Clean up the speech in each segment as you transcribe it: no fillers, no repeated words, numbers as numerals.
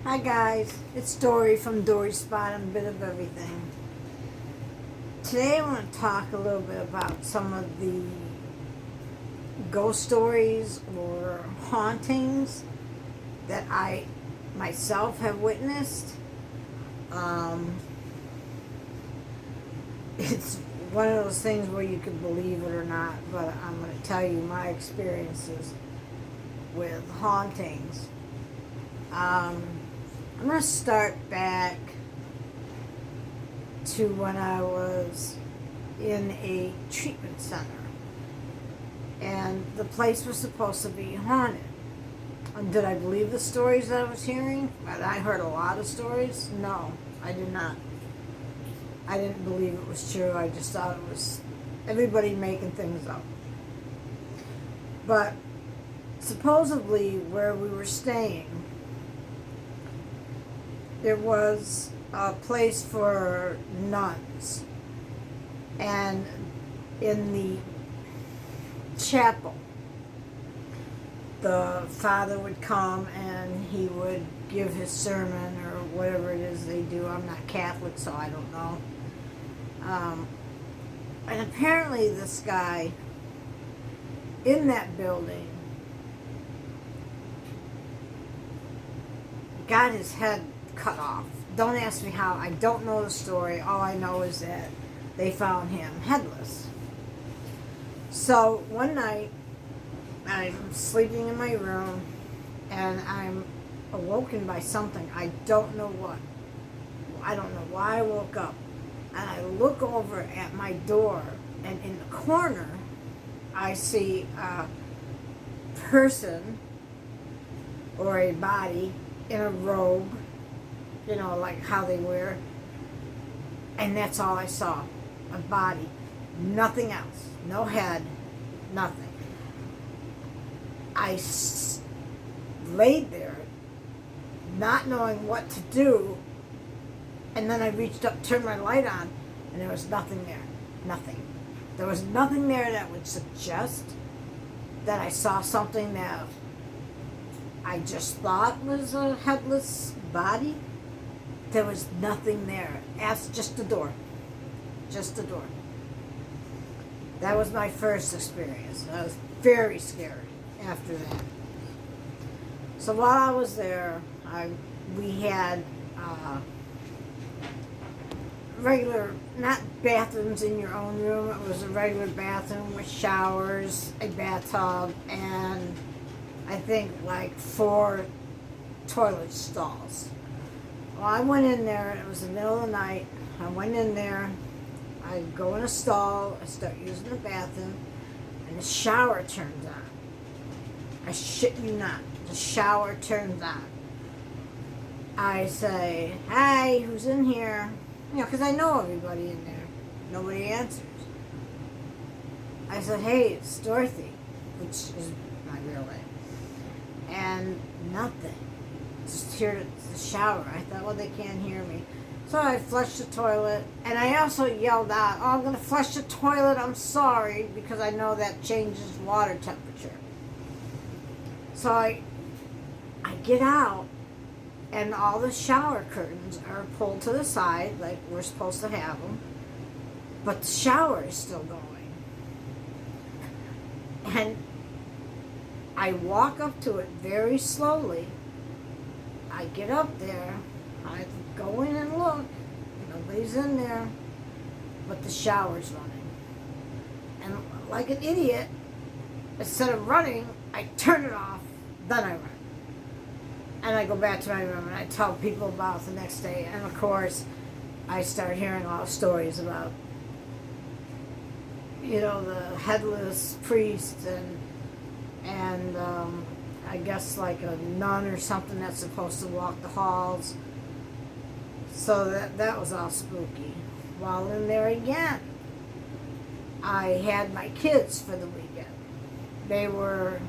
Hi guys, it's Dory from Dory's Spot and a bit of everything. Today I want to talk a little bit about some of the ghost stories or hauntings that I myself have witnessed. It's one of those things where you can believe it or not, but I'm going to tell you my experiences with hauntings. I'm going to start back to when I was in a treatment center. And the place was supposed to be haunted. And did I believe the stories that I was hearing? And I heard a lot of stories. No, I did not. I didn't believe it was true. I just thought it was everybody making things up. But supposedly where we were staying, there was a place for nuns, and in the chapel the father would come and he would give his sermon or whatever it is they do. I'm not Catholic, so I don't know. And apparently this guy in that building got his head cut off. Don't ask me how. I don't know the story. All I know is that they found him headless. So one night, I'm sleeping in my room, and I'm awoken by something. I don't know what. I don't know why I woke up. And I look over at my door, and in the corner, I see a person or a body in a robe, you know, like how they wear. And that's all I saw. A body. Nothing else. No head. Nothing. I laid there, not knowing what to do. And then I reached up, turned my light on, and there was nothing there. Nothing. There was nothing there that would suggest that I saw something that I just thought was a headless body. There was nothing there. Ask just the door. Just the door. That was my first experience. I was very scared after that. So while I was there, we had regular, not bathrooms in your own room. It was a regular bathroom with showers, a bathtub, and I think like 4 toilet stalls. Well, I went in there, and it was the middle of the night. I went in there, I go in a stall, I start using the bathroom, and the shower turns on. I shit you not, the shower turns on. I say, "Hi, who's in here?" You know, because I know everybody in there. Nobody answers. I said, "Hey, it's Dorothy," which is my real name. And nothing. Just hear the shower. I thought, well, they can't hear me. So I flushed the toilet, and I also yelled out, "Oh, I'm going to flush the toilet, I'm sorry," because I know that changes water temperature. So I get out, and all the shower curtains are pulled to the side, like we're supposed to have them, but the shower is still going. And I walk up to it very slowly. I get up there, I go in and look, nobody's in there, but the shower's running. And like an idiot, instead of running, I turn it off, then I run. And I go back to my room and I tell people about it the next day. And of course, I start hearing all the stories about, you know, the headless priest and I guess like a nun or something that's supposed to walk the halls. So that was all spooky. While in there again, I had my kids for the weekend. They were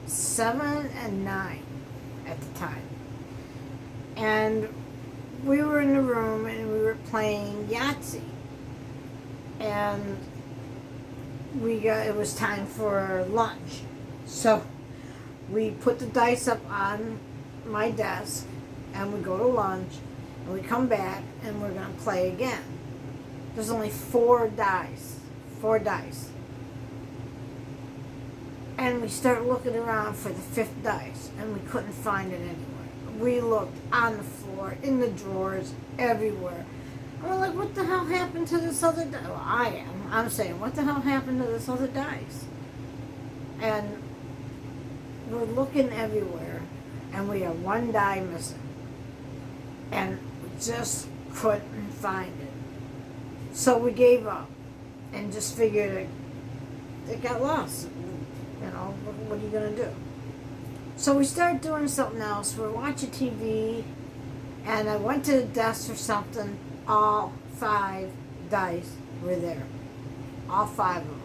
7 and 9 at the time. And we were in the room and we were playing Yahtzee. And it was time for lunch. So We put the dice up on my desk, and we go to lunch, and we come back, and we're going to play again. There's only 4 dice. 4 dice. And we start looking around for the 5th dice, and we couldn't find it anywhere. We looked on the floor, in the drawers, everywhere. And we're like, what the hell happened to this other dice? Well, I'm saying, what the hell happened to this other dice? And we're looking everywhere, and we have 1 die missing. And we just couldn't find it. So we gave up and just figured it got lost. You know, what are you going to do? So we started doing something else. We're watching TV, and I went to the desk for something. All 5 dice were there. All 5 of them.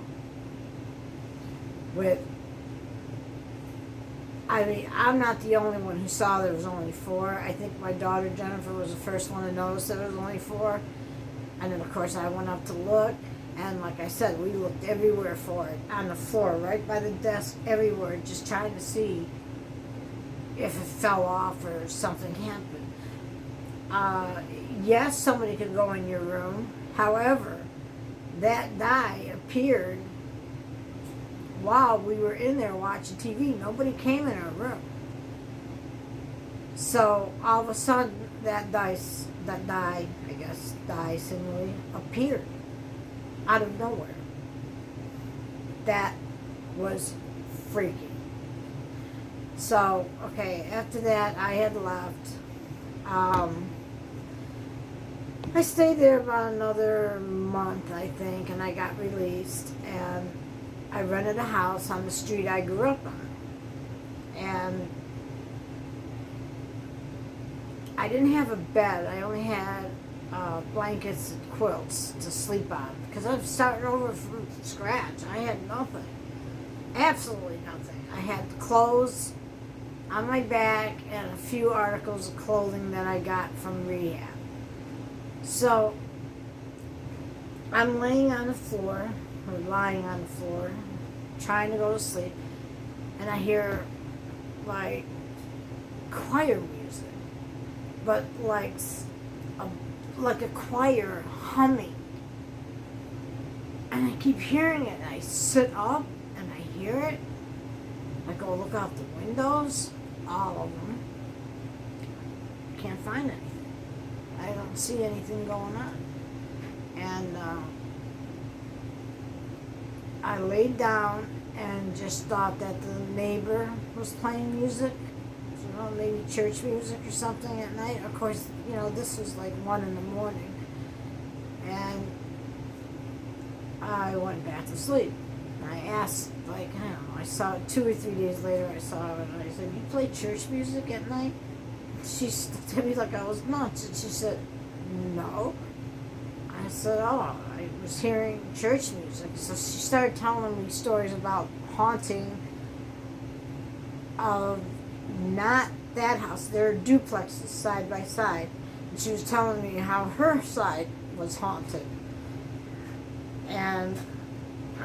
I'm not the only one who saw there was only 4. I think my daughter Jennifer was the first one to notice there was only 4. And then, of course, I went up to look. And like I said, we looked everywhere for it. On the floor, right by the desk, everywhere. Just trying to see if it fell off or something happened. Yes, somebody could go in your room. However, that die appeared while we were in there watching TV. Nobody came in our room. So all of a sudden, that die seemingly appeared out of nowhere. That was freaky. So, okay, after that, I had left. I stayed there about another month, I think, and I got released. And I rented a house on the street I grew up on. And I didn't have a bed. I only had blankets and quilts to sleep on because I was starting over from scratch. I had nothing. Absolutely nothing. I had clothes on my back and a few articles of clothing that I got from rehab. So I'm lying on the floor, trying to go to sleep, and I hear like choir music, but like a choir humming. And I keep hearing it, and I sit up and I hear it. I go look out the windows, all of them. Can't find anything. I don't see anything going on. And I laid down and just thought that the neighbor was playing music, you know, maybe church music or something at night. Of course, you know, this was like 1 a.m. And I went back to sleep. And I asked, like, I don't know, I saw it 2 or 3 days later, I saw it, and I said, you play church music at night? She looked at me like I was nuts, and she said, no. I said, oh, I was hearing church music. So she started telling me stories about haunting of not that house. There are duplexes side by side. And she was telling me how her side was haunted. And,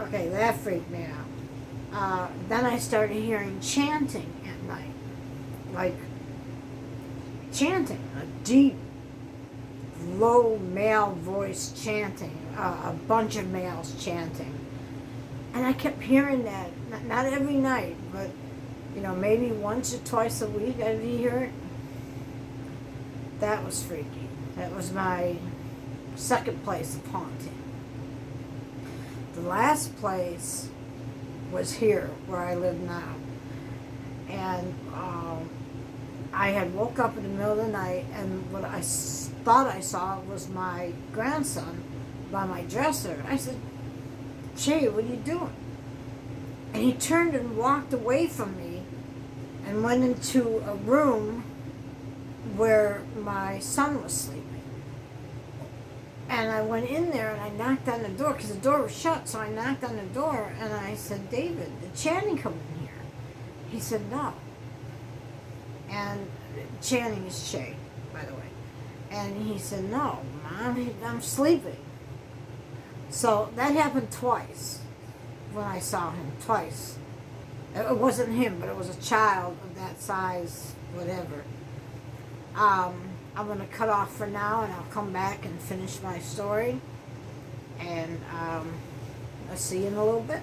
okay, that freaked me out. Then I started hearing chanting at night. Like, chanting, a deep, low male voice chanting, a bunch of males chanting. And I kept hearing that, not every night, but, you know, maybe once or twice a week I'd hear it. That was freaky. That was my second place of haunting. The last place was here, where I live now. And I had woke up in the middle of the night, and what I thought I saw was my grandson by my dresser. I said, Jay, what are you doing? And he turned and walked away from me and went into a room where my son was sleeping. And I went in there and I knocked on the door because the door was shut. So I knocked on the door and I said, David, did Channing come in here? He said, no. And Channing is Shay, by the way. And he said, no, Mom, I'm sleeping. So that happened twice when I saw him, twice. It wasn't him, but it was a child of that size, whatever. I'm going to cut off for now, and I'll come back and finish my story. And I'll see you in a little bit.